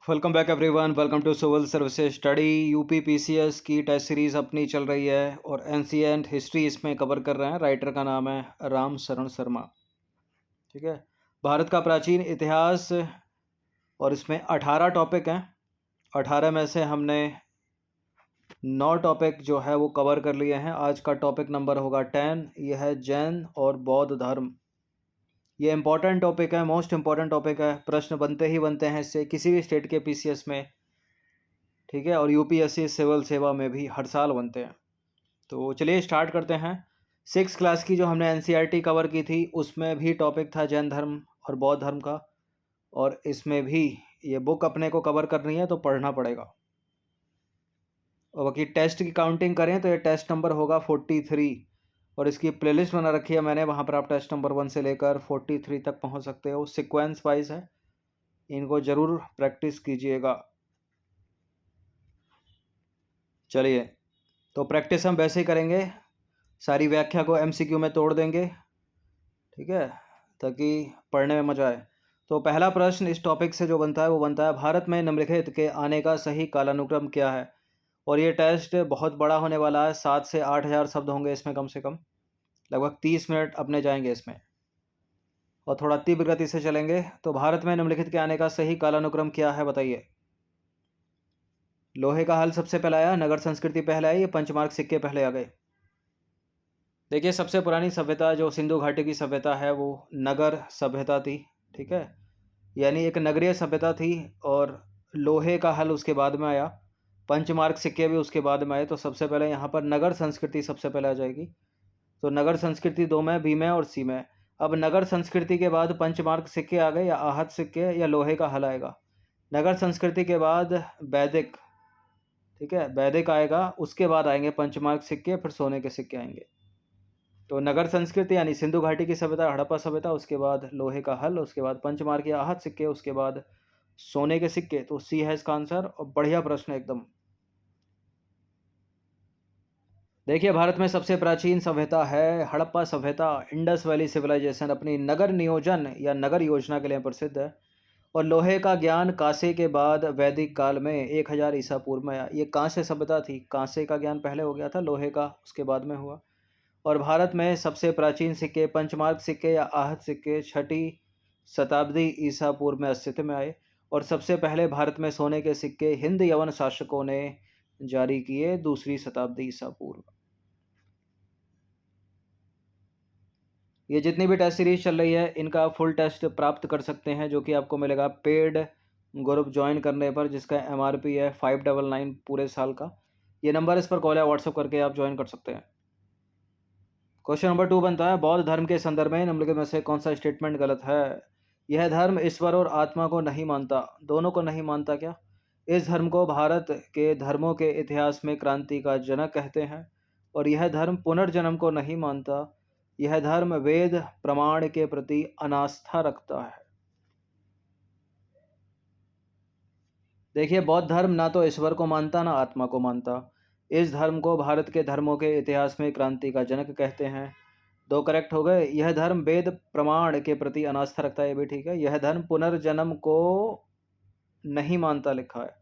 Welcome back everyone. Welcome to civil services study. UP PCS की test series अपनी चल रही है और एंशिएंट हिस्ट्री इसमें कवर कर रहे हैं। राइटर का नाम है राम शरण शर्मा। ठीक है, भारत का प्राचीन इतिहास और इसमें 18 टॉपिक हैं। 18 में से हमने 9 टॉपिक जो है वो कवर कर लिए हैं। आज का टॉपिक नंबर होगा 10। यह है जैन और बौद्ध धर्म। ये इंपॉर्टेंट टॉपिक है, मोस्ट इंपॉर्टेंट टॉपिक है। प्रश्न बनते ही बनते हैं इससे किसी भी स्टेट के पीसीएस में। ठीक है, और यूपीएससी सिविल सेवा में भी हर साल बनते हैं। तो चलिए स्टार्ट करते हैं। 6 क्लास की जो हमने एनसीईआरटी कवर की थी उसमें भी टॉपिक था जैन धर्म और बौद्ध धर्म का, और इसमें भी ये बुक अपने को कवर करनी है तो पढ़ना पड़ेगा। और बाकी टेस्ट की काउंटिंग करें तो ये टेस्ट नंबर होगा 43, और इसकी प्लेलिस्ट बना रखी है मैंने, वहाँ पर आप टेस्ट नंबर 1 से लेकर 43 तक पहुँच सकते हो। सीक्वेंस वाइज है, इनको ज़रूर प्रैक्टिस कीजिएगा। चलिए, तो प्रैक्टिस हम वैसे ही करेंगे, सारी व्याख्या को एमसीक्यू में तोड़ देंगे। ठीक है, ताकि पढ़ने में मज़ा आए। तो पहला प्रश्न इस टॉपिक से जो बनता है वो बनता है, भारत में निम्नलिखित के आने का सही कालानुक्रम क्या है। और ये टेस्ट बहुत बड़ा होने वाला है, 7 से 8 हज़ार शब्द होंगे इसमें कम से कम। लगभग 30 मिनट अपने जाएंगे इसमें, और थोड़ा तीव्र गति से चलेंगे। तो भारत में निम्नलिखित के आने का सही कालानुक्रम क्या है बताइए। लोहे का हल सबसे पहले आया, नगर संस्कृति पहले आई, ये पंचमार्क सिक्के पहले आ गए। देखिए, सबसे पुरानी सभ्यता जो सिंधु घाटी की सभ्यता है वो नगर सभ्यता थी। ठीक है, यानी एक नगरीय सभ्यता थी, और लोहे का हल उसके बाद में आया, पंचमार्क सिक्के भी उसके बाद में आए। तो सबसे पहले यहाँ पर नगर संस्कृति सबसे पहले आ जाएगी। तो नगर संस्कृति 2 में, बी में और सी में। अब नगर संस्कृति के बाद पंचमार्क सिक्के आ गए, या आहत सिक्के, या लोहे का हल आएगा। नगर संस्कृति के बाद वैदिक, ठीक है, वैदिक आएगा, उसके बाद आएंगे पंचमार्क सिक्के, फिर सोने के सिक्के आएंगे। तो नगर संस्कृति यानी सिंधु घाटी की सभ्यता, हड़प्पा सभ्यता, उसके बाद लोहे का हल, उसके बाद पंचमार्क या आहत सिक्के, उसके बाद सोने के सिक्के। तो सी है इसका आंसर, और बढ़िया प्रश्न एकदम। देखिए, भारत में सबसे प्राचीन सभ्यता है हड़प्पा सभ्यता। इंडस वैली सिविलाइजेशन अपनी नगर नियोजन या नगर योजना के लिए प्रसिद्ध है। और लोहे का ज्ञान कांसे के बाद वैदिक काल में 1000 ईसा पूर्व में आया। ये कांस्य सभ्यता थी, कांसे का ज्ञान पहले हो गया था, लोहे का उसके बाद में हुआ। और भारत में सबसे प्राचीन सिक्के पंचमार्क सिक्के या आहत सिक्के 6ठी शताब्दी ईसा पूर्व में अस्तित्व में आए। और सबसे पहले भारत में सोने के सिक्के हिंद यवन शासकों ने जारी किए 2री शताब्दी ईसा पूर्व। ये जितनी भी टेस्ट सीरीज चल रही है इनका फुल टेस्ट प्राप्त कर सकते हैं, जो कि आपको मिलेगा पेड ग्रुप ज्वाइन करने पर, जिसका एमआरपी है 599 पूरे साल का। ये नंबर इस पर कॉल या व्हाट्सअप करके आप ज्वाइन कर सकते हैं। क्वेश्चन नंबर 2 बनता है, बौद्ध धर्म के संदर्भ में निम्नलिखित में से कौन सा स्टेटमेंट गलत है। यह धर्म ईश्वर और आत्मा को नहीं मानता। दोनों को नहीं मानता क्या? इस धर्म को भारत के धर्मों के इतिहास में क्रांति का जनक कहते हैं। और यह धर्म पुनर्जन्म को नहीं मानता। यह धर्म वेद प्रमाण के प्रति अनास्था रखता है। देखिए, बौद्ध धर्म ना तो ईश्वर को मानता ना आत्मा को मानता। इस धर्म को भारत के धर्मों के इतिहास में क्रांति का जनक कहते हैं। 2 करेक्ट हो गए। यह धर्म वेद प्रमाण के प्रति अनास्था रखता है, ये भी ठीक है। यह धर्म पुनर्जन्म को नहीं मानता लिखा है।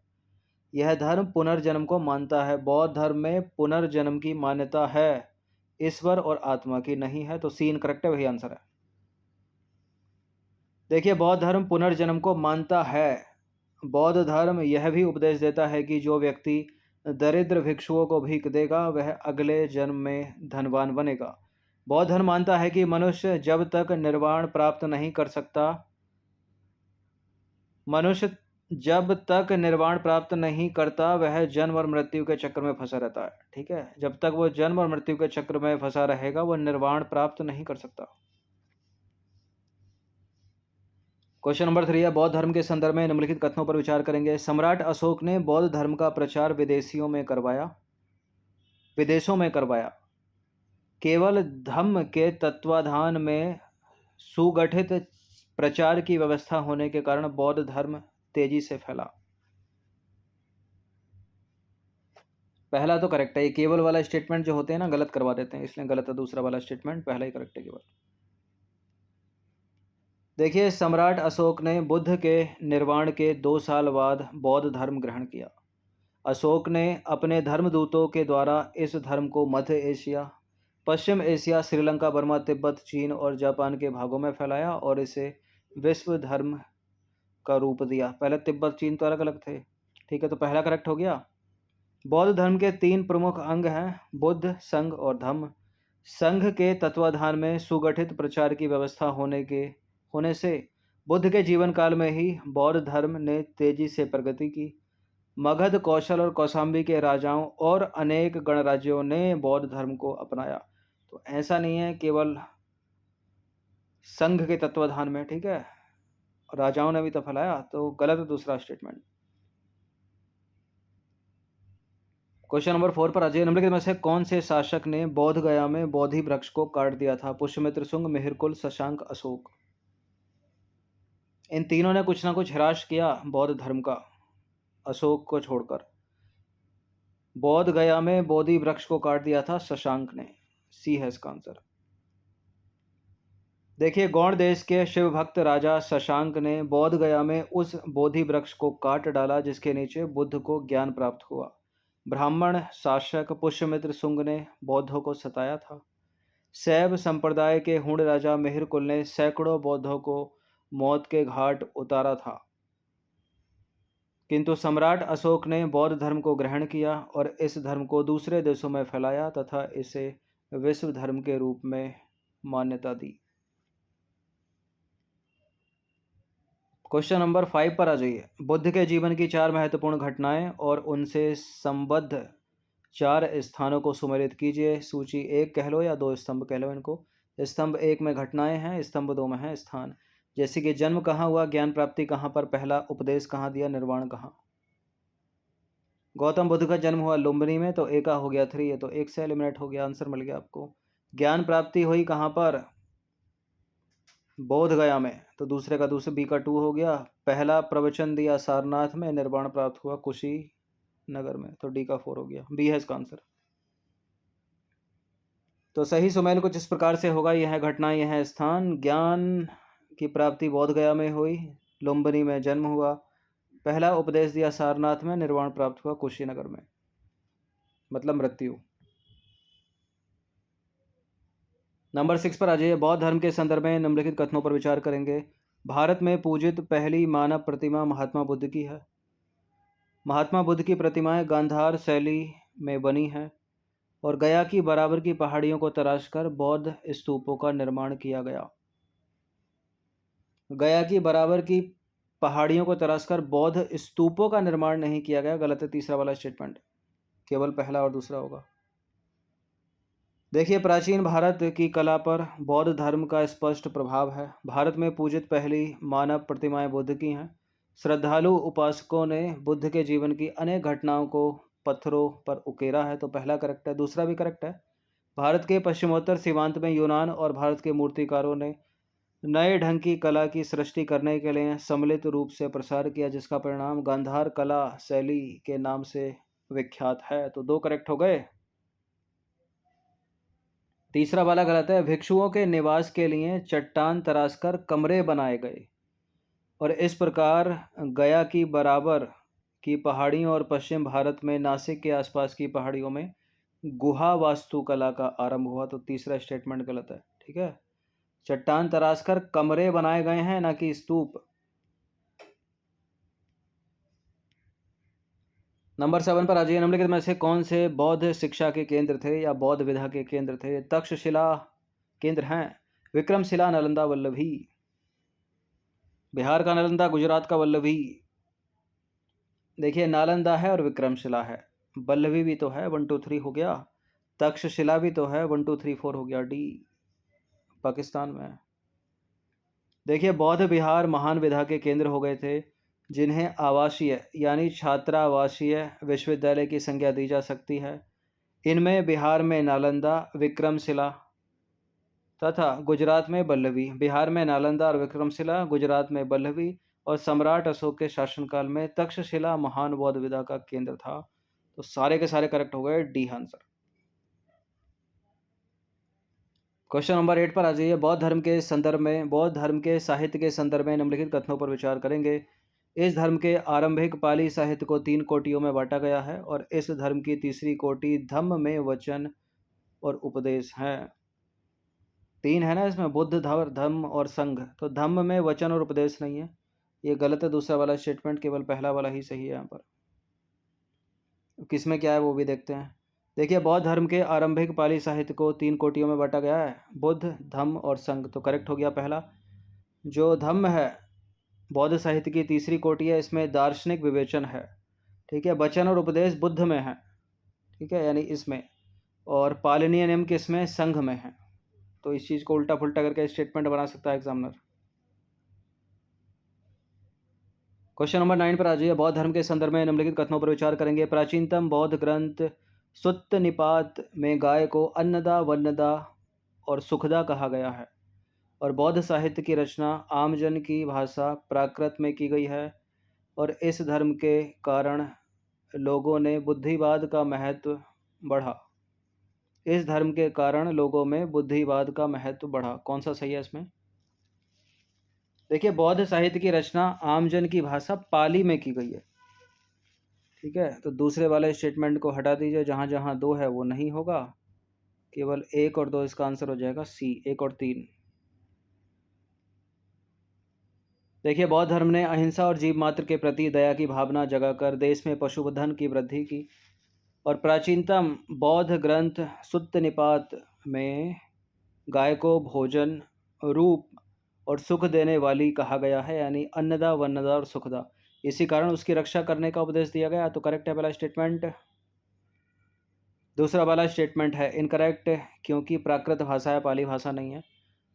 यह धर्म पुनर्जन्म को मानता है। बौद्ध धर्म में पुनर्जन्म की मान्यता है, ईश्वर और आत्मा की नहीं है। तो सी इनकरेक्ट है, वही आंसर है। देखिए, बौद्ध धर्म पुनर्जन्म को मानता है। बौद्ध धर्म यह भी उपदेश देता है कि जो व्यक्ति दरिद्र भिक्षुओं को भीख देगा वह अगले जन्म में धनवान बनेगा। बौद्ध धर्म मानता है कि मनुष्य जब तक निर्वाण प्राप्त नहीं कर सकता, मनुष्य जब तक निर्वाण प्राप्त नहीं करता वह जन्म और मृत्यु के चक्र में फंसा रहता है। ठीक है, जब तक वो जन्म और मृत्यु के चक्र में फंसा रहेगा वो निर्वाण प्राप्त नहीं कर सकता। क्वेश्चन नंबर 3 है, बौद्ध धर्म के संदर्भ में निम्नलिखित कथनों पर विचार करेंगे। सम्राट अशोक ने बौद्ध धर्म का प्रचार विदेशों में करवाया। केवल धम्म के तत्वाधान में सुगठित प्रचार की व्यवस्था होने के कारण बौद्ध धर्म तेजी से फैला। पहला तो करेक्ट है, ये केवल वाला स्टेटमेंट जो होते हैं ना गलत करवा देते हैं, इसलिए गलत है दूसरा वाला स्टेटमेंट, पहला ही करेक्ट है केवल। देखिए, सम्राट अशोक ने बुद्ध के निर्वाण के 2 साल बाद बौद्ध धर्म ग्रहण किया। अशोक ने अपने धर्मदूतों के द्वारा इस धर्म को मध्य एशिया, पश्चिम एशिया, श्रीलंका, बर्मा, तिब्बत, चीन और जापान के भागों में फैलाया और इसे विश्व धर्म का रूप दिया। पहले तिब्बत, चीन तो अलग अलग थे। ठीक है, तो पहला करेक्ट हो गया। बौद्ध धर्म के 3 प्रमुख अंग हैं, बुद्ध, संघ और धम्म। संघ के तत्वाधान में सुगठित प्रचार की व्यवस्था होने से बुद्ध के जीवन काल में ही बौद्ध धर्म ने तेजी से प्रगति की। मगध, कौशल और कौशाम्बी के राजाओं और अनेक गणराज्यों ने बौद्ध धर्म को अपनाया। तो ऐसा नहीं है केवल संघ के तत्वाधान में, ठीक है, राजाओं ने भी तो फैलाया, तो गलत है दूसरा स्टेटमेंट। क्वेश्चन नंबर 4 पर अजय निम्नलिखित में से कौन से शासक ने बोध गया में बोधि वृक्ष को काट दिया था? पुष्यमित्र, शुंग, मिहिरकुल, शशांक, अशोक। इन तीनों ने कुछ ना कुछ ह्रास किया बौद्ध धर्म का, अशोक को छोड़कर। बोध गया में बोधि वृक्ष को काट दिया था शशांक ने। सी है इसका आंसर। देखिए, गौड़ देश के शिव भक्त राजा शशांक ने बोध गया में उस बोधि वृक्ष को काट डाला जिसके नीचे बुद्ध को ज्ञान प्राप्त हुआ। ब्राह्मण शासक पुष्यमित्र शुंग ने बौद्धों को सताया था। शैव संप्रदाय के हुण राजा मिहिरकुल ने सैकड़ों बौद्धों को मौत के घाट उतारा था। किंतु सम्राट अशोक ने बौद्ध धर्म को ग्रहण किया और इस धर्म को दूसरे देशों में फैलाया तथा इसे विश्व धर्म के रूप में मान्यता दी। क्वेश्चन नंबर 5 पर आ जाइए। बुद्ध के जीवन की 4 महत्वपूर्ण घटनाएं और उनसे संबद्ध 4 स्थानों को सुमेलित कीजिए। सूची 1 कह लो या 2 स्तंभ कह लो इनको। स्तंभ 1 में घटनाएं हैं, स्तंभ 2 में है स्थान। जैसे कि जन्म कहाँ हुआ, ज्ञान प्राप्ति कहाँ पर, पहला उपदेश कहाँ दिया, निर्वाण कहाँ। गौतम बुद्ध का जन्म हुआ लुम्बिनी में, तो ए का हो गया 3, ये तो 1 से एलिमिनेट हो गया, आंसर मिल गया आपको। ज्ञान प्राप्ति हुई कहाँ पर, बोध गया में, तो दूसरे का दूसरे, बी का 2 हो गया। पहला प्रवचन दिया सारनाथ में, निर्वाण प्राप्त हुआ कुशीनगर में, तो डी का 4 हो गया, बी है इसका आंसर। तो सही सुमेल कुछ इस प्रकार से होगा, यह घटना, यह स्थान। ज्ञान की प्राप्ति बोध गया में हुई, लुम्बिनी में जन्म हुआ, पहला उपदेश दिया सारनाथ में, निर्वाण प्राप्त हुआ कुशीनगर में, मतलब मृत्यु। नंबर 6 पर आ जाइए। बौद्ध धर्म के संदर्भ में निम्नलिखित कथनों पर विचार करेंगे। भारत में पूजित पहली मानव प्रतिमा महात्मा बुद्ध की है। महात्मा बुद्ध की प्रतिमाएं गांधार शैली में बनी हैं और गया की बराबर की पहाड़ियों को तराशकर बौद्ध स्तूपों का निर्माण किया गया। गया की बराबर की पहाड़ियों को तराशकर बौद्ध स्तूपों का निर्माण नहीं किया गया, गलत है तीसरा वाला स्टेटमेंट, केवल पहला और दूसरा होगा। देखिए, प्राचीन भारत की कला पर बौद्ध धर्म का स्पष्ट प्रभाव है। भारत में पूजित पहली मानव प्रतिमाएं बुद्ध की हैं। श्रद्धालु उपासकों ने बुद्ध के जीवन की अनेक घटनाओं को पत्थरों पर उकेरा है, तो पहला करेक्ट है, दूसरा भी करेक्ट है। भारत के पश्चिमोत्तर सीमांत में यूनान और भारत के मूर्तिकारों ने नए ढंग की कला की सृष्टि करने के लिए सम्मिलित रूप से प्रसार किया, जिसका परिणाम गांधार कला शैली के नाम से विख्यात है, तो 2 करेक्ट हो गए। तीसरा वाला गलत है। भिक्षुओं के निवास के लिए चट्टान तराशकर कमरे बनाए गए और इस प्रकार गया की बराबर की पहाड़ियों और पश्चिम भारत में नासिक के आसपास की पहाड़ियों में गुहा वास्तुकला का आरंभ हुआ, तो तीसरा स्टेटमेंट गलत है, ठीक है। चट्टान तराशकर कमरे बनाए गए हैं, ना कि स्तूप। नंबर 7 पर आ जाइए। निम्नलिखित में से कौन से बौद्ध शिक्षा के केंद्र थे या बौद्ध विधा के केंद्र थे? तक्षशिला केंद्र हैं, विक्रमशिला, नालंदा, वल्लभी। बिहार का नालंदा, गुजरात का वल्लभी। देखिए, नालंदा है और विक्रमशिला है, वल्लभी भी तो है, 1 2 3 हो गया। तक्षशिला भी तो है, 1 2 3 4 हो गया, डी पाकिस्तान में। देखिए, बौद्ध विहार महान विधा के केंद्र हो गए थे, जिन्हें आवासीय यानी छात्रावासीय विश्वविद्यालय की संज्ञा दी जा सकती है। इनमें बिहार में नालंदा, विक्रमशिला तथा गुजरात में वल्लभी। बिहार में नालंदा और विक्रमशिला, गुजरात में वल्लभी, और सम्राट अशोक के शासनकाल में तक्षशिला महान बौद्ध विधा का केंद्र था। तो सारे के सारे करेक्ट हो गए, डी आंसर। क्वेश्चन नंबर 8 पर आ जाइए। बौद्ध धर्म के संदर्भ में, बौद्ध धर्म के साहित्य के संदर्भ में निम्नलिखित कथनों पर विचार करेंगे। इस धर्म के आरंभिक पाली साहित्य को 3 कोटियों में बांटा गया है और इस धर्म की तीसरी कोटि धम्म में वचन और उपदेश है। 3 है ना इसमें, बुद्ध, धम्म और संघ। तो धम्म में वचन और उपदेश नहीं है, ये गलत है। दूसरा वाला स्टेटमेंट, केवल पहला वाला ही सही है यहाँ पर। किसमें क्या है वो भी देखते हैं। देखिए, बौद्ध धर्म के आरंभिक पाली साहित्य को 3 कोटियों में बांटा गया है, बुद्ध, धम्म और संघ। तो करेक्ट हो गया पहला। जो धम्म है बौद्ध साहित्य की तीसरी कोटि है, इसमें दार्शनिक विवेचन है, ठीक है। वचन और उपदेश बुद्ध में है, ठीक है, यानी इसमें। और पालनीय नियम किसमें, संघ में है। तो इस चीज़ को उल्टा पुल्टा करके स्टेटमेंट बना सकता है एग्जामिनर। क्वेश्चन नंबर 9 पर आ जाइए। बौद्ध धर्म के संदर्भ में निम्नलिखित कथनों पर विचार करेंगे। प्राचीनतम बौद्ध ग्रंथ सुत्त निपात में गाय को अन्नदा, वन्नदा और सुखदा कहा गया है और बौद्ध साहित्य की रचना आमजन की भाषा प्राकृत में की गई है और इस धर्म के कारण लोगों ने बुद्धिवाद का महत्व बढ़ा। इस धर्म के कारण लोगों में बुद्धिवाद का महत्व बढ़ा। कौन सा सही है इसमें? देखिए, बौद्ध साहित्य की रचना आमजन की भाषा पाली में की गई है, ठीक है। तो दूसरे वाले स्टेटमेंट को हटा दीजिए, जहाँ जहाँ 2 है वो नहीं होगा, केवल 1 और 2 इसका आंसर हो जाएगा सी, 1 और 3। देखिए, बौद्ध धर्म ने अहिंसा और जीव मात्र के प्रति दया की भावना जगाकर देश में पशुधन की वृद्धि की और प्राचीनतम बौद्ध ग्रंथ सुत्त निपात में गाय को भोजन, रूप और सुख देने वाली कहा गया है, यानी अन्नदा, वन्नदा और सुखदा। इसी कारण उसकी रक्षा करने का उपदेश दिया गया। तो करेक्ट है पहला स्टेटमेंट। दूसरा वाला स्टेटमेंट है इनकरेक्ट, क्योंकि प्राकृत भाषा है, पाली भाषा नहीं है।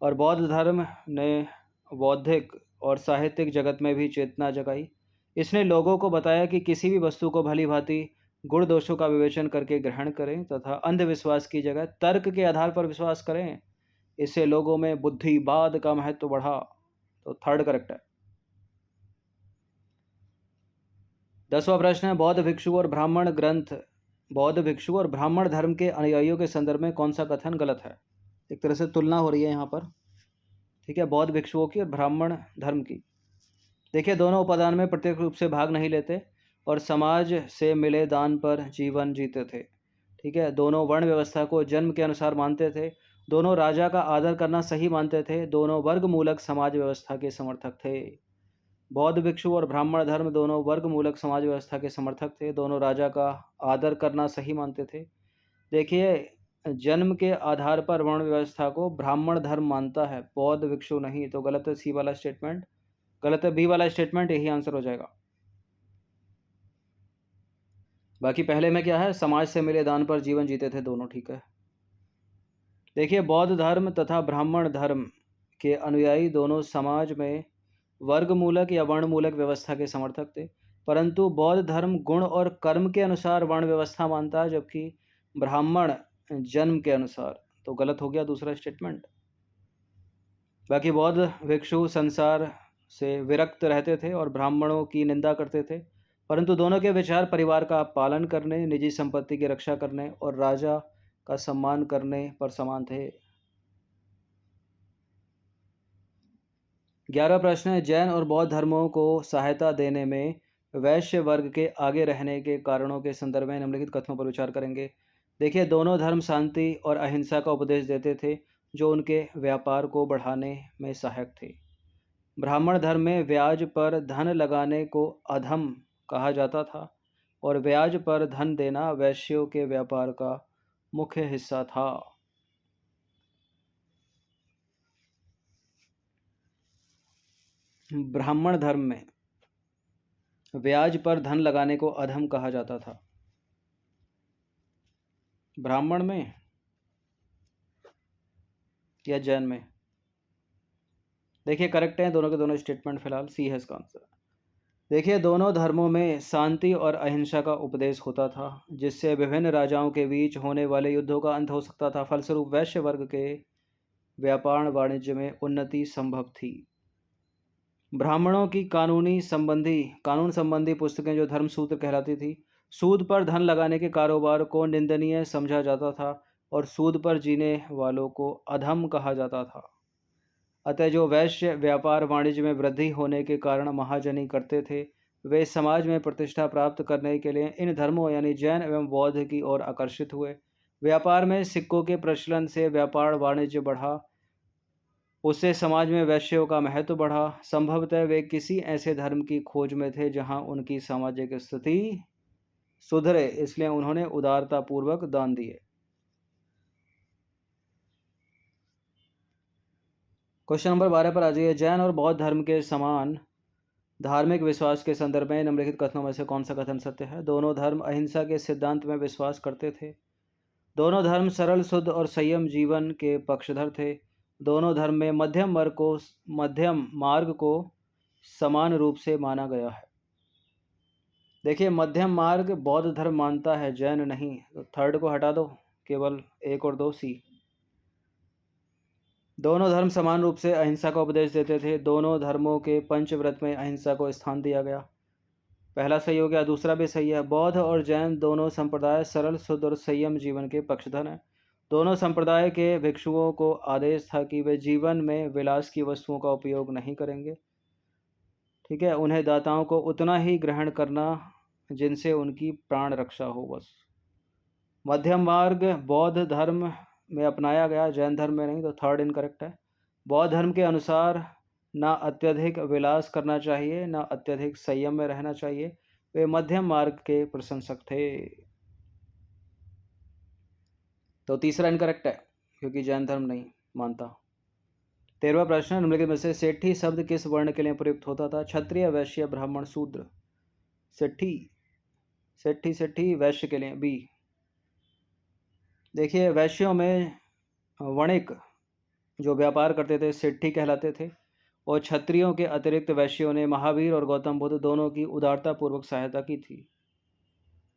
और बौद्ध धर्म ने बौद्धिक और साहित्यिक जगत में भी चेतना जगाई। इसने लोगों को बताया कि किसी भी वस्तु को भली भांति गुण दोषों का विवेचन करके ग्रहण करें तथा अंधविश्वास की जगह तर्क के आधार पर विश्वास करें। इससे लोगों में बुद्धिवाद का महत्व बढ़ा। तो थर्ड करेक्ट है। 10वां प्रश्न है, बौद्ध भिक्षु और ब्राह्मण ग्रंथ, बौद्ध भिक्षु और ब्राह्मण धर्म के अनुयायियों के संदर्भ में कौन सा कथन गलत है? एक तरह से तुलना हो रही है यहाँ पर, ठीक है, बौद्ध भिक्षुओं की और ब्राह्मण धर्म की। देखिए, दोनों उपादान में प्रत्यक्ष रूप से भाग नहीं लेते और समाज से मिले दान पर जीवन जीते थे, ठीक है। दोनों वर्ण व्यवस्था को जन्म के अनुसार मानते थे। दोनों राजा का आदर करना सही मानते थे। दोनों वर्ग मूलक समाज व्यवस्था के समर्थक थे। बौद्ध भिक्षु और ब्राह्मण धर्म दोनों वर्ग मूलक समाज व्यवस्था के समर्थक थे। दोनों राजा का आदर करना सही मानते थे। देखिए, जन्म के आधार पर वर्ण व्यवस्था को ब्राह्मण धर्म मानता है, बौद्ध भिक्षु नहीं। तो गलत है सी वाला स्टेटमेंट, गलत है बी वाला स्टेटमेंट, यही आंसर हो जाएगा। बाकी पहले में क्या है, समाज से मिले दान पर जीवन जीते थे, दोनों ठीक है। देखिए, बौद्ध धर्म तथा ब्राह्मण धर्म के अनुयायी दोनों समाज में वर्ग मूलक या वर्ण मूलक व्यवस्था के समर्थक थे, परंतु बौद्ध धर्म गुण और कर्म के अनुसार वर्ण व्यवस्था मानता है, जबकि ब्राह्मण जन्म के अनुसार। तो गलत हो गया दूसरा स्टेटमेंट। बाकी बौद्ध भिक्षु संसार से विरक्त रहते थे और ब्राह्मणों की निंदा करते थे, परंतु दोनों के विचार परिवार का पालन करने, निजी संपत्ति की रक्षा करने और राजा का सम्मान करने पर समान थे। 11वां प्रश्न है, जैन और बौद्ध धर्मों को सहायता देने में वैश्य वर्ग के आगे रहने के कारणों के संदर्भ में निम्नलिखित कथनों पर विचार करेंगे। देखिए, दोनों धर्म शांति और अहिंसा का उपदेश देते थे, जो उनके व्यापार को बढ़ाने में सहायक थे। ब्राह्मण धर्म में ब्याज पर धन लगाने को अधम कहा जाता था और ब्याज पर धन देना वैश्यों के व्यापार का मुख्य हिस्सा था। ब्राह्मण धर्म में ब्याज पर धन लगाने को अधम कहा जाता था। ब्राह्मण में या जैन में? देखिए, करेक्ट हैं दोनों के दोनों स्टेटमेंट, फिलहाल सी है इसका आंसर। देखिए, दोनों धर्मों में शांति और अहिंसा का उपदेश होता था, जिससे विभिन्न राजाओं के बीच होने वाले युद्धों का अंत हो सकता था। फलस्वरूप वैश्य वर्ग के व्यापार वाणिज्य में उन्नति संभव थी। ब्राह्मणों की कानून संबंधी पुस्तकें जो धर्मसूत्र कहलाती थी, सूद पर धन लगाने के कारोबार को निंदनीय समझा जाता था। और सूद पर जीने वालों को अधम कहा जाता था। अतः जो वैश्य व्यापार वाणिज्य में वृद्धि होने के कारण महाजनी करते थे, वे समाज में प्रतिष्ठा प्राप्त करने के लिए इन धर्मों यानी जैन एवं बौद्ध की ओर आकर्षित हुए। व्यापार में सिक्कों के प्रचलन से व्यापार वाणिज्य बढ़ा, उससे समाज में वैश्यों का महत्व बढ़ा। संभवतः वे किसी ऐसे धर्म की खोज में थे जहां उनकी सामाजिक स्थिति सुधरे, इसलिए उन्होंने उदारतापूर्वक दान दिए। क्वेश्चन नंबर 12 पर आ जाइए। जैन और बौद्ध धर्म के समान धार्मिक विश्वास के संदर्भ में निम्नलिखित कथनों में से कौन सा कथन सत्य है? दोनों धर्म अहिंसा के सिद्धांत में विश्वास करते थे। दोनों धर्म सरल, शुद्ध और संयम जीवन के पक्षधर थे। दोनों धर्म में मध्यम मार्ग को समान रूप से माना गया है। देखिए, मध्यम मार्ग बौद्ध धर्म मानता है, जैन नहीं। तो थर्ड को हटा दो, केवल 1 और 2 सी। दोनों धर्म समान रूप से अहिंसा का उपदेश देते थे। दोनों धर्मों के पंचव्रत में अहिंसा को स्थान दिया गया। पहला सही हो गया, दूसरा भी सही है। बौद्ध और जैन दोनों संप्रदाय सरल, शुद्ध और संयम जीवन के पक्षधर हैं। दोनों संप्रदाय के भिक्षुओं को आदेश था कि वे जीवन में विलास की वस्तुओं का उपयोग नहीं करेंगे। ठीक है, उन्हें दाताओं को उतना ही ग्रहण करना जिनसे उनकी प्राण रक्षा हो, बस। मध्यम मार्ग बौद्ध धर्म में अपनाया गया, जैन धर्म में नहीं। तो थर्ड इनकरेक्ट है। बौद्ध धर्म के अनुसार ना अत्यधिक विलास करना चाहिए, ना अत्यधिक संयम में रहना चाहिए। वे मध्यम मार्ग के प्रशंसक थे। तो तीसरा इनकरेक्ट है, क्योंकि जैन धर्म नहीं मानता। 13वां प्रश्न, निम्नलिखित में से सेठी शब्द किस वर्ण के लिए प्रयुक्त होता था? क्षत्रिय, वैश्य, ब्राह्मण, शूद्र। सेठी, सेठी सेठी वैश्य के लिए, बी। देखिए, वैश्यों में वणिक जो व्यापार करते थे सेठी कहलाते थे, और क्षत्रियों के अतिरिक्त वैश्यों ने महावीर और गौतम बुद्ध दोनों की उदारतापूर्वक सहायता की थी।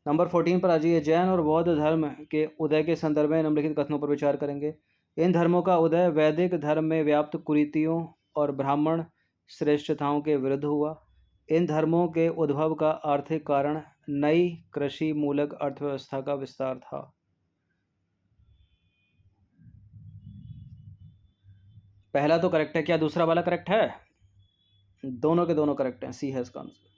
नंबर 14 पर आ जाइए। जैन और बौद्ध धर्म के उदय के संदर्भ में निम्नलिखित कथनों पर विचार करेंगे। इन धर्मों का उदय वैदिक धर्म में व्याप्त कुरीतियों और ब्राह्मण श्रेष्ठताओं के विरुद्ध हुआ। इन धर्मों के उद्भव का आर्थिक कारण नई कृषि मूलक अर्थव्यवस्था का विस्तार था। पहला तो करेक्ट है, क्या दूसरा वाला करेक्ट है? दोनों के दोनों करेक्ट हैं, सी है इसका आंसर।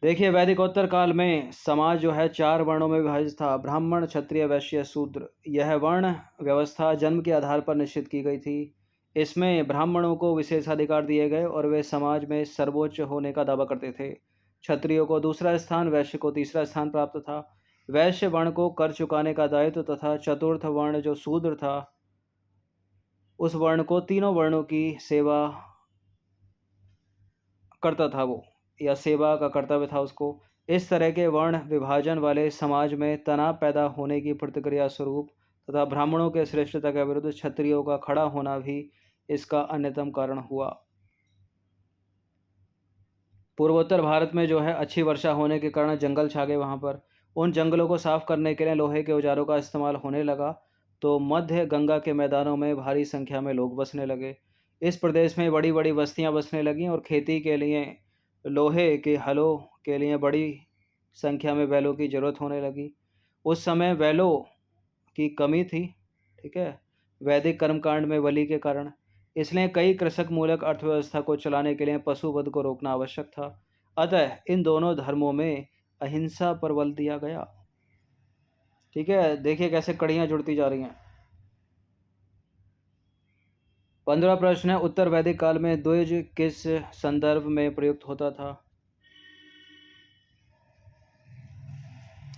देखिए, वैदिकोत्तर काल में समाज जो है 4 वर्णों में विभाजित था, ब्राह्मण, क्षत्रिय, वैश्य, शूद्र। यह वर्ण व्यवस्था जन्म के आधार पर निश्चित की गई थी। इसमें ब्राह्मणों को विशेषाधिकार दिए गए और वे समाज में सर्वोच्च होने का दावा करते थे। क्षत्रियों को दूसरा स्थान, वैश्य को तीसरा स्थान प्राप्त था। वैश्य वर्ण को कर चुकाने का दायित्व तथा चतुर्थ वर्ण जो शूद्र था, उस वर्ण को तीनों वर्णों की सेवा करता था वो, या सेवा का कर्तव्य था उसको। इस तरह के वर्ण विभाजन वाले समाज में तनाव पैदा होने की प्रतिक्रिया स्वरूप तथा ब्राह्मणों के श्रेष्ठता के विरुद्ध क्षत्रियों का खड़ा होना भी इसका अन्यतम कारण हुआ। पूर्वोत्तर भारत में जो है अच्छी वर्षा होने के कारण जंगल छा गए वहाँ पर। उन जंगलों को साफ करने के लिए लोहे के औजारों का इस्तेमाल होने लगा, तो मध्य गंगा के मैदानों में भारी संख्या में लोग बसने लगे। इस प्रदेश में बड़ी बड़ी बस्तियां बसने लगीं और खेती के लिए लोहे के हलों के लिए बड़ी संख्या में बैलों की जरूरत होने लगी। उस समय बैलों की कमी थी, ठीक है, वैदिक कर्मकांड में बलि के कारण। इसलिए कई कृषक मूलक अर्थव्यवस्था को चलाने के लिए पशुवध को रोकना आवश्यक था। अतः इन दोनों धर्मों में अहिंसा पर बल दिया गया। ठीक है, देखिए कैसे कड़ियाँ जुड़ती जा रही हैं। 15वां प्रश्न है, उत्तर वैदिक काल में द्विज किस संदर्भ में प्रयुक्त होता था?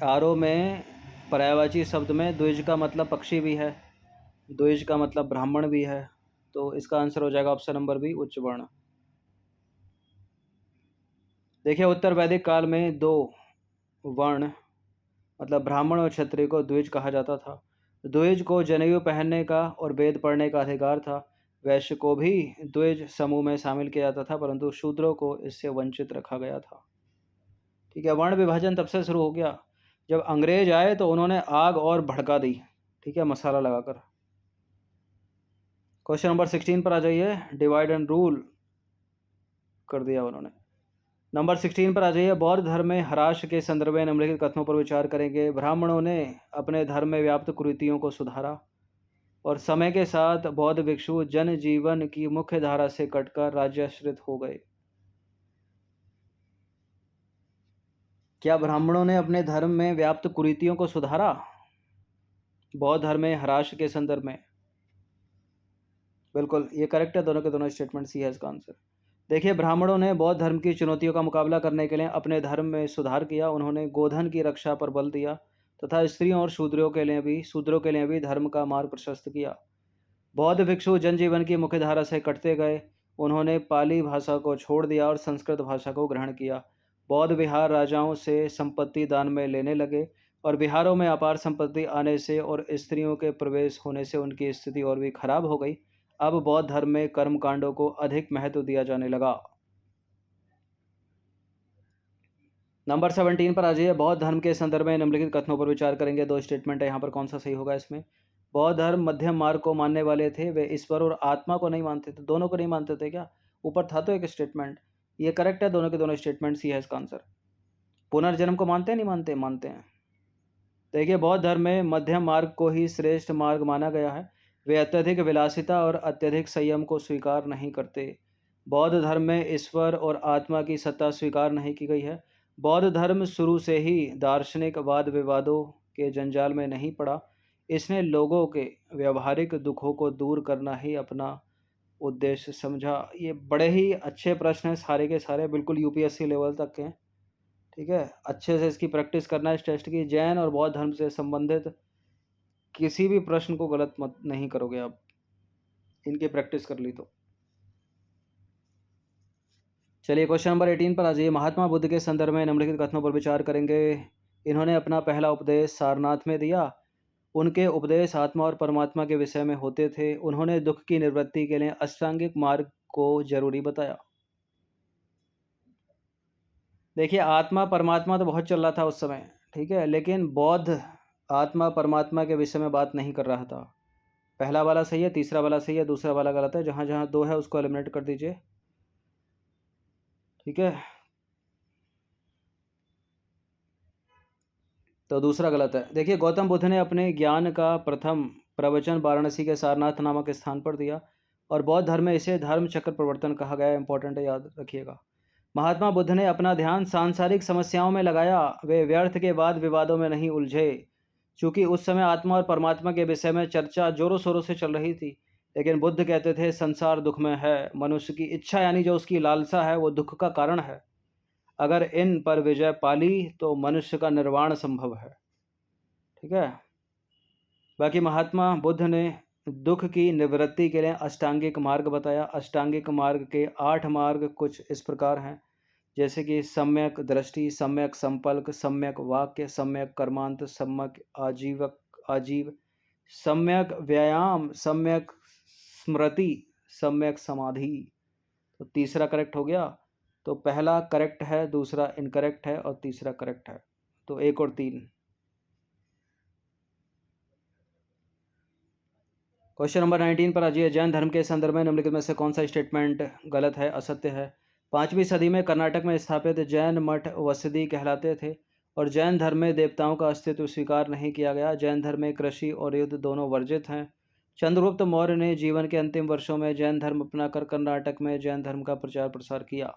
आरो में पर्यायवाची शब्द में द्विज का मतलब पक्षी भी है, द्विज का मतलब ब्राह्मण भी है, तो इसका आंसर हो जाएगा ऑप्शन नंबर बी, उच्च वर्ण। देखिए, उत्तर वैदिक काल में 2 वर्ण मतलब ब्राह्मण और क्षत्रिय को द्विज कहा जाता था। द्विज को जनेऊ पहनने का और वेद पढ़ने का अधिकार था। वैश्य को भी द्विज समूह में शामिल किया जाता था, परंतु शूद्रों को इससे वंचित रखा गया था। ठीक है, वर्ण विभाजन तब से शुरू हो गया जब अंग्रेज आए तो उन्होंने आग और भड़का दी, ठीक है, मसाला लगाकर। क्वेश्चन नंबर 16 पर आ जाइए। डिवाइड एंड रूल कर दिया उन्होंने। नंबर 16 पर आ जाइए। बौद्ध धर्म में ह्रास के संदर्भ में निम्नलिखित कथनों पर विचार करेंगे। ब्राह्मणों ने अपने धर्म में व्याप्त कुरीतियों को सुधारा और समय के साथ बौद्ध भिक्षु जनजीवन की मुख्य धारा से कटकर राज्याश्रित हो गए। क्या ब्राह्मणों ने अपने धर्म में व्याप्त कुरीतियों को सुधारा? बौद्ध धर्म में ह्रास के संदर्भ में। बिल्कुल ये करेक्ट है, दोनों के दोनों स्टेटमेंट सी है इसका आंसर। देखिए, ब्राह्मणों ने बौद्ध धर्म की चुनौतियों का मुकाबला करने के लिए अपने धर्म में सुधार किया। उन्होंने गोधन की रक्षा पर बल दिया तथा स्त्रियों और शूद्रों के लिए भी धर्म का मार्ग प्रशस्त किया। बौद्ध भिक्षु जनजीवन की मुख्य धारा से कटते गए। उन्होंने पाली भाषा को छोड़ दिया और संस्कृत भाषा को ग्रहण किया। बौद्ध विहार राजाओं से संपत्ति दान में लेने लगे और विहारों में अपार संपत्ति आने से और स्त्रियों के प्रवेश होने से उनकी स्थिति और भी खराब हो गई। अब बौद्ध धर्म में कर्म कांडों को अधिक महत्व दिया जाने लगा। नंबर 17 पर आ जाइए। बौद्ध धर्म के संदर्भ में निम्नलिखित कथनों पर विचार करेंगे। दो स्टेटमेंट है यहाँ पर, कौन सा सही होगा इसमें? बौद्ध धर्म मध्यम मार्ग को मानने वाले थे। वे ईश्वर और आत्मा को नहीं मानते थे। दोनों को नहीं मानते थे क्या? ऊपर था तो एक स्टेटमेंट, ये करेक्ट है, दोनों के दोनों स्टेटमेंट सी है इसका आंसर। पुनर्जन्म को मानते हैं नहीं मानते? मानते हैं। देखिए, बौद्ध धर्म में मध्यम मार्ग को ही श्रेष्ठ मार्ग माना गया है। वे अत्यधिक विलासिता और अत्यधिक संयम को स्वीकार नहीं करते। बौद्ध धर्म में ईश्वर और आत्मा की सत्ता स्वीकार नहीं की गई है। बौद्ध धर्म शुरू से ही दार्शनिक वाद विवादों के जंजाल में नहीं पड़ा। इसने लोगों के व्यवहारिक दुखों को दूर करना ही अपना उद्देश्य समझा। ये बड़े ही अच्छे प्रश्न हैं सारे के सारे, बिल्कुल यूपीएससी लेवल तक के हैं। ठीक है, अच्छे से इसकी प्रैक्टिस करना है इस टेस्ट की। जैन और बौद्ध धर्म से संबंधित किसी भी प्रश्न को गलत मत नहीं करोगे आप, इनकी प्रैक्टिस कर ली तो। चलिए क्वेश्चन नंबर 18 पर आ जाइए। महात्मा बुद्ध के संदर्भ में निम्नलिखित कथनों पर विचार करेंगे। इन्होंने अपना पहला उपदेश सारनाथ में दिया। उनके उपदेश आत्मा और परमात्मा के विषय में होते थे। उन्होंने दुख की निवृत्ति के लिए अष्टांगिक मार्ग को जरूरी बताया। देखिए, आत्मा परमात्मा तो बहुत चल रहा था उस समय, ठीक है, लेकिन बौद्ध आत्मा परमात्मा के विषय में बात नहीं कर रहा था। पहला वाला सही है, तीसरा वाला सही है, दूसरा वाला गलत है। जहाँ जहाँ दो है उसको एलिमिनेट कर दीजिए। ठीक है, तो दूसरा गलत है। देखिए, गौतम बुद्ध ने अपने ज्ञान का प्रथम प्रवचन वाराणसी के सारनाथ नामक स्थान पर दिया और बौद्ध धर्म में इसे धर्म चक्र प्रवर्तन कहा गया है। इंपॉर्टेंट है, याद रखिएगा। महात्मा बुद्ध ने अपना ध्यान सांसारिक समस्याओं में लगाया। वे व्यर्थ के वाद विवादों में नहीं उलझे। चूंकि उस समय आत्मा और परमात्मा के विषय में चर्चा जोरों शोरों से चल रही थी, लेकिन बुद्ध कहते थे संसार दुख में है। मनुष्य की इच्छा यानी जो उसकी लालसा है वो दुख का कारण है। अगर इन पर विजय पाली तो मनुष्य का निर्वाण संभव है। ठीक है, बाकी महात्मा बुद्ध ने दुख की निवृत्ति के लिए अष्टांगिक मार्ग बताया। अष्टांगिक मार्ग के 8 मार्ग कुछ इस प्रकार हैं, जैसे कि सम्यक दृष्टि, सम्यक संपल्क, सम्यक वाक्य, सम्यक कर्मांत, सम्यक आजीव, सम्यक व्यायाम, सम्यक स्मृति, सम्यक समाधि। तो तीसरा करेक्ट हो गया। तो पहला करेक्ट है, दूसरा इनकरेक्ट है और तीसरा करेक्ट है। तो 1 और 3। क्वेश्चन नंबर 19 पर आ जाइए। जैन धर्म के संदर्भ में निम्नलिखित में से कौन सा स्टेटमेंट गलत है, असत्य है? 5वीं सदी में कर्नाटक में स्थापित जैन मठ वसदी कहलाते थे और जैन धर्म में देवताओं का अस्तित्व स्वीकार नहीं किया गया। जैन धर्म में कृषि और युद्ध दोनों वर्जित हैं। चंद्रगुप्त मौर्य ने जीवन के अंतिम वर्षों में जैन धर्म अपनाकर कर्नाटक में जैन धर्म का प्रचार प्रसार किया।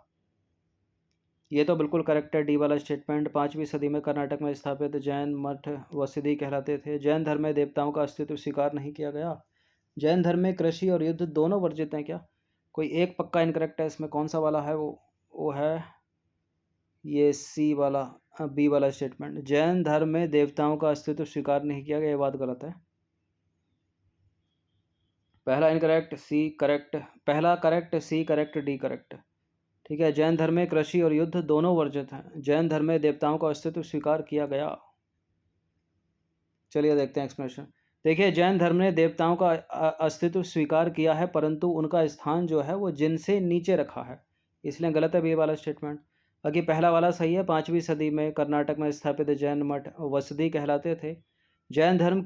ये तो बिल्कुल करेक्ट है, डी वाला स्टेटमेंट। 5वीं सदी में कर्नाटक में स्थापित जैन मठ वसदी कहलाते थे। जैन धर्म में देवताओं का अस्तित्व स्वीकार नहीं किया गया। जैन धर्म में कृषि और युद्ध दोनों वर्जित हैं। क्या कोई एक पक्का इनकरेक्ट है इसमें? कौन सा वाला है वो है ये सी वाला, बी वाला स्टेटमेंट। जैन धर्म में देवताओं का अस्तित्व स्वीकार नहीं किया गया, ये बात गलत है। पहला इनकरेक्ट, सी करेक्ट। पहला correct, C correct, D correct. ठीक है, जैन धर्म में कृषि और युद्ध दोनों वर्जित हैं। जैन धर्म में देवताओं का अस्तित्व स्वीकार किया गया। चलिए देखते हैं एक्सप्लेनेशन। देखिए, जैन धर्म ने देवताओं का अस्तित्व स्वीकार किया है, परंतु उनका स्थान जो है वो जिनसे नीचे रखा है, इसलिए गलत है बी वाला स्टेटमेंट। बाकी पहला वाला सही है। 5वीं सदी में कर्नाटक में स्थापित जैन मठ वसदी कहलाते थे। जैन धर्म में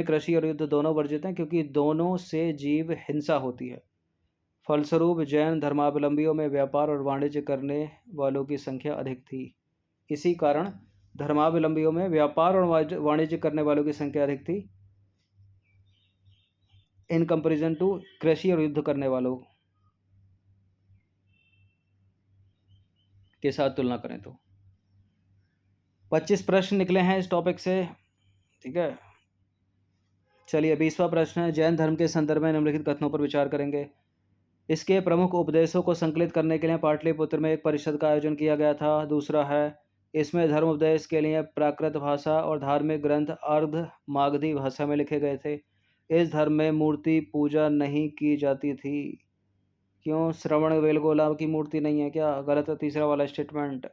कृषि और युद्ध दोनों वर्जित हैं, क्योंकि दोनों से जीव हिंसा होती है। फलस्वरूप जैन धर्मावलंबियों में व्यापार और वाणिज्य करने वालों की संख्या अधिक थी। इसी कारण धर्मावलंबियों में व्यापार और वाणिज्य करने वालों की संख्या अधिक थी इन कंपैरिजन टू कृषि और युद्ध करने वालों के साथ तुलना करें तो। 25 प्रश्न निकले हैं इस टॉपिक से, ठीक है। चलिए 20वां प्रश्न है, जैन धर्म के संदर्भ में निम्नलिखित कथनों पर विचार करेंगे। इसके प्रमुख उपदेशों को संकलित करने के लिए पाटलिपुत्र में एक परिषद का आयोजन किया गया था। दूसरा है, इसमें धर्म उपदेश के लिए प्राकृत भाषा और धार्मिक ग्रंथ अर्ध मागधी भाषा में लिखे गए थे। इस धर्म में मूर्ति पूजा नहीं की जाती थी। क्यों? श्रवण बेलगोला की मूर्ति नहीं है क्या? गलत है तीसरा वाला स्टेटमेंट।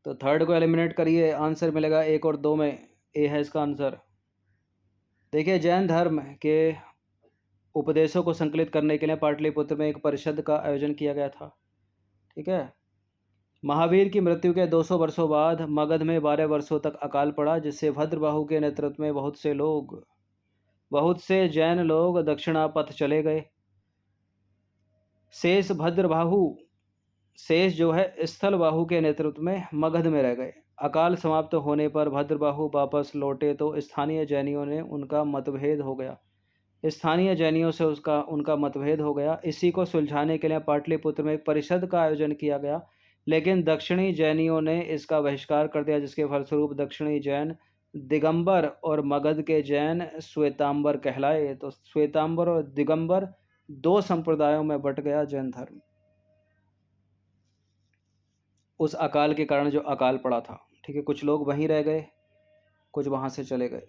तो थर्ड को एलिमिनेट करिए, आंसर मिलेगा 1 और 2 में। ए है इसका आंसर। देखिए, जैन धर्म के उपदेशों को संकलित करने के लिए पाटलिपुत्र में एक परिषद का आयोजन किया गया था, ठीक है। महावीर की मृत्यु के 200 वर्षों बाद मगध में 12 वर्षों तक अकाल पड़ा, जिससे भद्रबाहु के नेतृत्व में बहुत से जैन लोग दक्षिणापथ चले गए। शेष जो है स्थलबाहु के नेतृत्व में मगध में रह गए। अकाल समाप्त होने पर भद्रबाहु वापस लौटे तो स्थानीय जैनियों से उनका मतभेद हो गया। इसी को सुलझाने के लिए पाटलिपुत्र में एक परिषद का आयोजन किया गया, लेकिन दक्षिणी जैनियों ने इसका बहिष्कार कर दिया, जिसके फलस्वरूप दक्षिणी जैन दिगंबर और मगध के जैन श्वेतांबर कहलाए। तो श्वेतांबर और दिगंबर 2 संप्रदायों में बट गया जैन धर्म, उस अकाल के कारण जो अकाल पड़ा था, ठीक है। कुछ लोग वहीं रह गए, कुछ वहाँ से चले गए।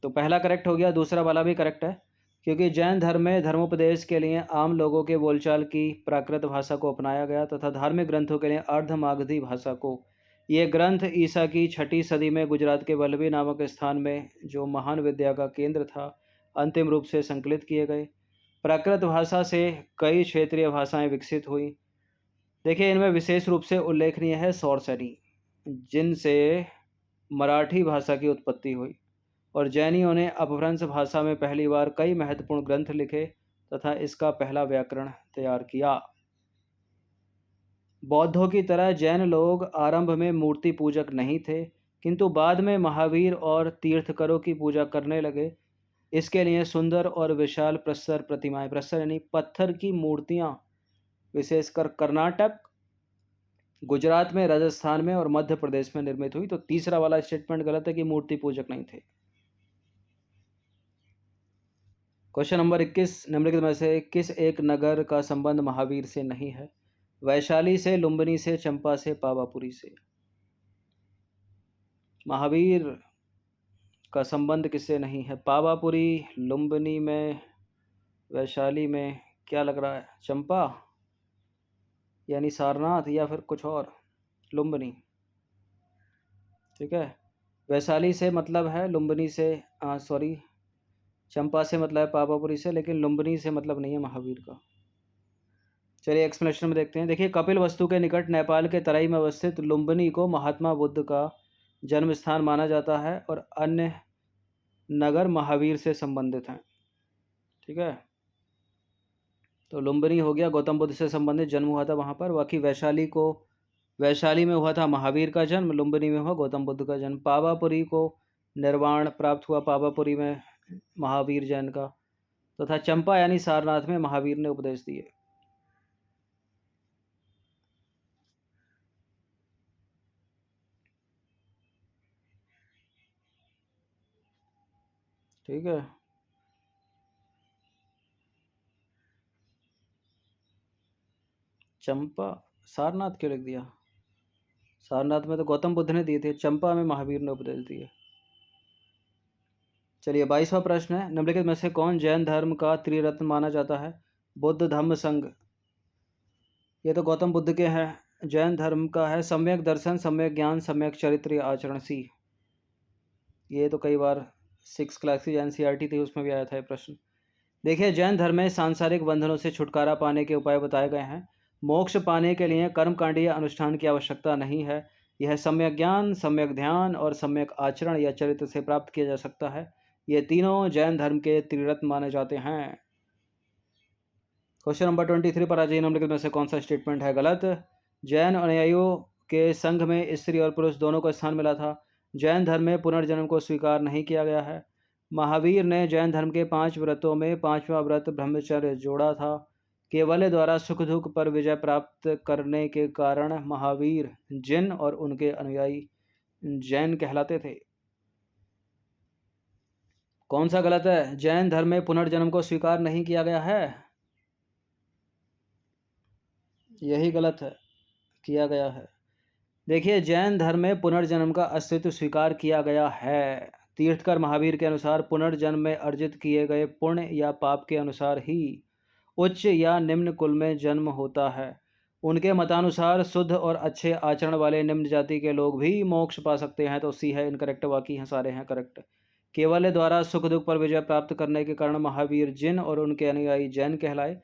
तो पहला करेक्ट हो गया, दूसरा वाला भी करेक्ट है, क्योंकि जैन धर्म में धर्मोपदेश के लिए आम लोगों के बोलचाल की प्राकृत भाषा को अपनाया गया तथा धार्मिक ग्रंथों के लिए अर्धमागधी भाषा को। ये ग्रंथ ईसा की 6ठी सदी में गुजरात के वल्लभी नामक स्थान में, जो महान विद्या का केंद्र था, अंतिम रूप से संकलित किए गए। प्राकृत भाषा से कई क्षेत्रीय भाषाएं विकसित हुई। देखिए, इनमें विशेष रूप से उल्लेखनीय है सौरसेनी, जिनसे मराठी भाषा की उत्पत्ति हुई, और जैनियों ने अपभ्रंश भाषा में पहली बार कई महत्वपूर्ण ग्रंथ लिखे तथा इसका पहला व्याकरण तैयार किया। बौद्धों की तरह जैन लोग आरंभ में मूर्ति पूजक नहीं थे, किंतु बाद में महावीर और तीर्थकरों की पूजा करने लगे। इसके लिए सुंदर और विशाल प्रस्तर प्रतिमाएं, प्रस्तर यानी पत्थर की मूर्तियां, विशेषकर कर्नाटक, गुजरात में, राजस्थान में और मध्य प्रदेश में निर्मित हुई। तो तीसरा वाला स्टेटमेंट गलत है कि मूर्ति पूजक नहीं थे। क्वेश्चन नंबर 21, निम्नलिखित में से किस एक नगर का संबंध महावीर से नहीं है? वैशाली से, लुम्बिनी से, चंपा से, पावापुरी से। महावीर का संबंध किससे नहीं है? पावापुरी, लुम्बिनी में, वैशाली में, क्या लग रहा है? चंपा यानी सारनाथ, या फिर कुछ और? लुम्बिनी, ठीक है। वैशाली से मतलब है, लुम्बिनी से चंपा से मतलब है पावापुरी से, लेकिन लुम्बिनी से मतलब नहीं है महावीर का। चलिए एक्सप्लेनेशन में देखते हैं। देखिए, कपिल वस्तु के निकट नेपाल के तराई में अवस्थित लुम्बिनी को महात्मा बुद्ध का जन्म स्थान माना जाता है, और अन्य नगर महावीर से संबंधित हैं, ठीक है। तो लुम्बिनी हो गया, गौतम बुद्ध से संबंधित जन्म हुआ था वहाँ पर। बाकी वैशाली में हुआ था महावीर का जन्म, लुम्बिनी में हुआ गौतम बुद्ध का जन्म। पावापुरी को निर्वाण प्राप्त हुआ पावापुरी में महावीर जैन का, तथा चंपा यानी सारनाथ में महावीर ने उपदेश दिए। ठीक है, चंपा सारनाथ क्यों लिख दिया? सारनाथ में तो गौतम बुद्ध ने दिए थे, चंपा में महावीर ने उपदेश दिए। चलिए 22वां प्रश्न है, निम्नलिखित में से कौन जैन धर्म का त्रिरत्न माना जाता है? बुद्ध, धम्म, संघ। ये तो गौतम बुद्ध के हैं। जैन धर्म का है सम्यक दर्शन, सम्यक ज्ञान, सम्यक चरित्र, आचरण, सी। ये तो कई बार 6 क्लास की NCERT थी, उसमें भी आया था ये प्रश्न। देखिए, जैन धर्म में सांसारिक बंधनों से छुटकारा पाने के उपाय बताए गए हैं। मोक्ष पाने के लिए कर्मकांडीय अनुष्ठान की आवश्यकता नहीं है। यह सम्यक ज्ञान, सम्यक ध्यान और सम्यक आचरण या चरित्र से प्राप्त किया जा सकता है। ये तीनों जैन धर्म के त्रिरत्न माने जाते हैं। क्वेश्चन नंबर 23 पर आ जाइए। निम्नलिखित में से कौन सा स्टेटमेंट है गलत? जैन अनुयायियों के संघ में स्त्री और पुरुष दोनों को स्थान मिला था। जैन धर्म में पुनर्जन्म को स्वीकार नहीं किया गया है। महावीर ने जैन धर्म के 5 व्रतों में 5वां व्रत ब्रह्मचर्य जोड़ा था। केवल्य द्वारा सुख दुख पर विजय प्राप्त करने के कारण महावीर जिन और उनके अनुयायी जैन कहलाते थे। कौन सा गलत है? जैन धर्म में पुनर्जन्म को स्वीकार नहीं किया गया है, यही गलत है, किया गया है। देखिए, जैन धर्म में पुनर्जन्म का अस्तित्व स्वीकार किया गया है। तीर्थकर महावीर के अनुसार पुनर्जन्म में अर्जित किए गए पुण्य या पाप के अनुसार ही उच्च या निम्न कुल में जन्म होता है। उनके मतानुसार शुद्ध और अच्छे आचरण वाले निम्न जाति के लोग भी मोक्ष पा सकते हैं। तो सी है इनकरेक्ट, बाकी हैं सारे हैं करेक्ट। केवल द्वारा सुख दुख पर विजय प्राप्त करने के कारण महावीर जिन और उनके अनुयायी जैन कहलाए।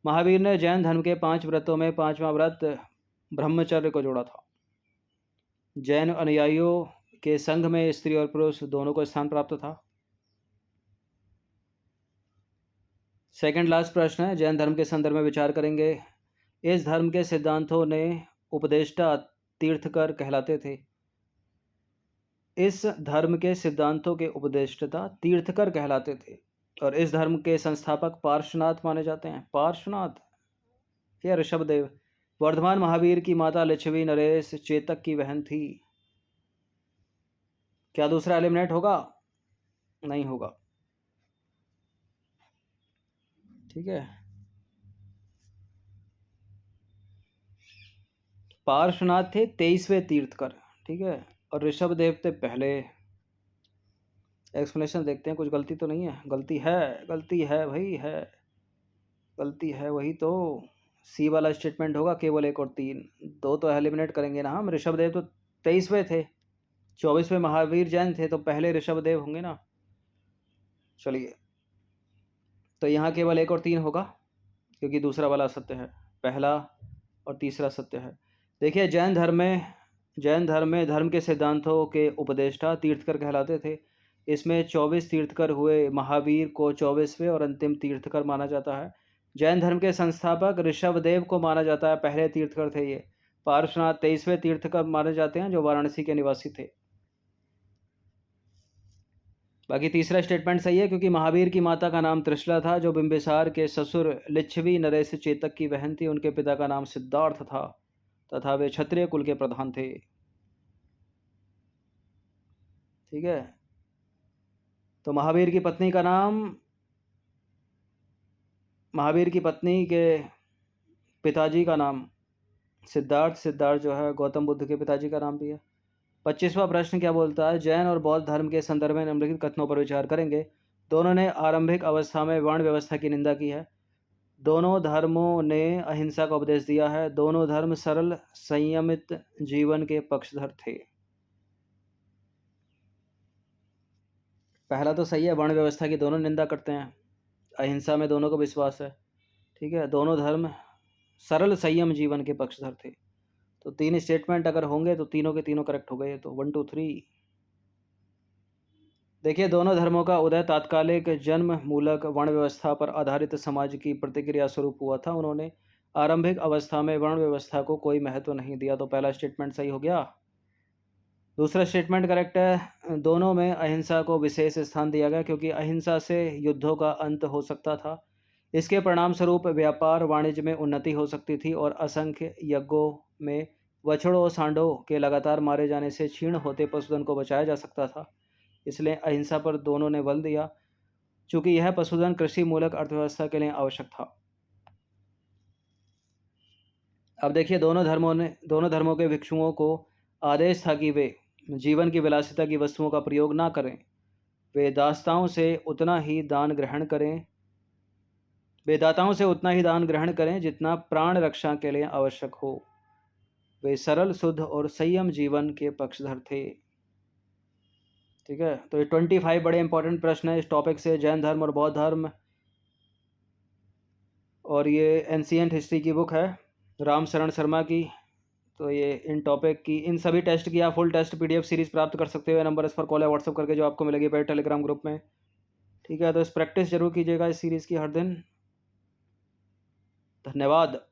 महावीर ने जैन धर्म के 5 व्रतों में 5वां व्रत ब्रह्मचर्य को जोड़ा था। जैन अनुयायियों के संघ में स्त्री और पुरुष दोनों को स्थान प्राप्त था। सेकंड लास्ट प्रश्न है, जैन धर्म के संदर्भ में विचार करेंगे। इस धर्म के सिद्धांतों ने उपदेष्टा तीर्थकर कहलाते थे। इस धर्म के सिद्धांतों के उपदेष्टा तीर्थकर कहलाते थे और इस धर्म के संस्थापक पार्श्वनाथ माने जाते हैं। पार्श्वनाथ या ऋषभदेव वर्धमान महावीर की माता लिच्छवी नरेश चेतक की बहन थी। क्या दूसरा एलिमिनेट होगा? नहीं होगा। ठीक है, पार्श्वनाथ थे 23वें तीर्थकर, ठीक है, और ऋषभदेव थे पहले। एक्सप्लेनेशन देखते हैं, कुछ गलती तो नहीं है? गलती है, गलती है भाई, है गलती है। वही तो सी वाला स्टेटमेंट होगा, केवल 1 और 3, 2 तो एलिमिनेट करेंगे ना हम। ऋषभदेव तो 23वें थे, 24वें महावीर जैन थे, तो पहले ऋषभदेव होंगे ना। चलिए, तो यहाँ केवल 1 और 3 होगा क्योंकि दूसरा वाला सत्य है, पहला और तीसरा सत्य है। देखिए, जैन धर्म में धर्म के सिद्धांतों के उपदेष्टा तीर्थकर कहलाते थे। इसमें 24 तीर्थकर हुए। महावीर को 24वें और अंतिम तीर्थकर माना जाता है। जैन धर्म के संस्थापक ऋषभदेव को माना जाता है, पहले तीर्थकर थे ये। पार्श्वनाथ 23वें तीर्थकर माने जाते हैं, जो वाराणसी के निवासी थे। बाकी तीसरा स्टेटमेंट सही है क्योंकि महावीर की माता का नाम त्रिशला था, जो बिंबिसार के ससुर लिच्छवी नरेश चेतक की बहन थी। उनके पिता का नाम सिद्धार्थ था तथा वे क्षत्रिय कुल के प्रधान थे। ठीक है, तो महावीर की पत्नी के पिताजी का नाम सिद्धार्थ जो है गौतम बुद्ध के पिताजी का नाम भी है। 25वां प्रश्न क्या बोलता है? जैन और बौद्ध धर्म के संदर्भ में निम्नलिखित कथनों पर विचार करेंगे। दोनों ने आरंभिक अवस्था में वर्ण व्यवस्था की निंदा की है। दोनों धर्मों ने अहिंसा का उपदेश दिया है। दोनों धर्म सरल संयमित जीवन के पक्षधर थे। पहला तो सही है, वर्ण व्यवस्था की दोनों निंदा करते हैं, अहिंसा में दोनों को विश्वास है। ठीक है, दोनों धर्म सरल संयम जीवन के पक्षधर थे। तो 3 स्टेटमेंट अगर होंगे तो तीनों के तीनों करेक्ट हो गए। तो 1 2 3। देखिए, दोनों धर्मों का उदय तात्कालिक जन्म मूलक वर्ण व्यवस्था पर आधारित समाज की प्रतिक्रिया स्वरूप हुआ था। उन्होंने आरंभिक अवस्था में वर्ण व्यवस्था को कोई महत्व नहीं दिया। तो पहला स्टेटमेंट सही हो गया। दूसरा स्टेटमेंट करेक्ट है, दोनों में अहिंसा को विशेष स्थान दिया गया क्योंकि अहिंसा से युद्धों का अंत हो सकता था। इसके परिणाम स्वरूप व्यापार वाणिज्य में उन्नति हो सकती थी और असंख्य यज्ञों में बछड़ों सांडों के लगातार मारे जाने से क्षीण होते पशुधन को बचाया जा सकता था। इसलिए अहिंसा पर दोनों ने बल दिया, चूँकि यह पशुधन कृषि मूलक अर्थव्यवस्था के लिए आवश्यक था। अब देखिए, दोनों धर्मों के भिक्षुओं को आदेश था कि वे जीवन की विलासिता की वस्तुओं का प्रयोग ना करें। वे दाताओं से उतना ही दान ग्रहण करें जितना प्राण रक्षा के लिए आवश्यक हो। वे सरल शुद्ध और संयम जीवन के पक्षधर थे। ठीक है, तो ये 25 बड़े इंपॉर्टेंट प्रश्न है इस टॉपिक से, जैन धर्म और बौद्ध धर्म। और ये एंशिएंट हिस्ट्री की बुक है राम शरण शर्मा की। तो ये इन टॉपिक की इन सभी टेस्ट की आप फुल टेस्ट PDF सीरीज़ प्राप्त कर सकते हो। नंबर इस पर कॉल या व्हाट्सअप करके, जो आपको मिलेगी पेड टेलीग्राम ग्रुप में। ठीक है, तो इस प्रैक्टिस जरूर कीजिएगा इस सीरीज़ की हर दिन। धन्यवाद।